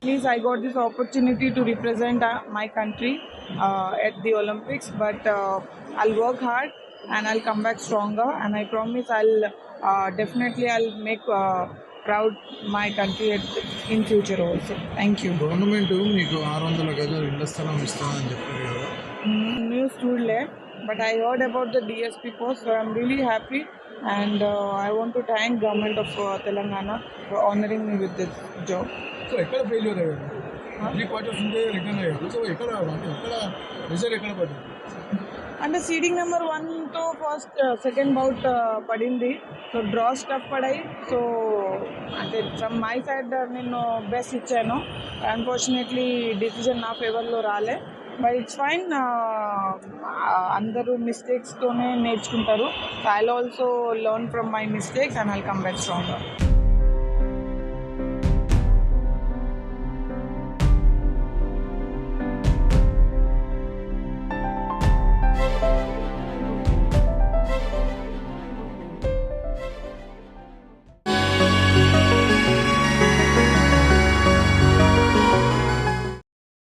Please, I got this opportunity to represent my country at the Olympics, but I'll work hard and I'll come back stronger. And I promise I'll make proud my country in future also. Thank you. Government మీకు 600 గజాల ఇళ్ల స్థలం ఇస్తామని చెప్పారు కదా. News today, but I heard about the DSP post, so I'm really happy. And I want to thank government of Telangana for honoring me with this job. So ఎక్కడ failure అయ్యారు? 3 quarters ఉంటే రిటర్న్ అయ్యారు. So ఎక్కడ result ఎక్కడ పడింది? అంటే seeding number 1తో first second bout పడింది. సో డ్రా స్టఫ్ పడాయి. సో అంటే ఫ్రమ్ మై సైడ్ నేను బెస్ట్ ఇచ్చాను. అన్ఫార్చునేట్లీ డిసిజన్ నా ఫేవర్లో రాలే. But it's fine. అందరూ మిస్టేక్స్తోనే నేర్చుకుంటారు. I also learn from my mistakes and I'll come back stronger.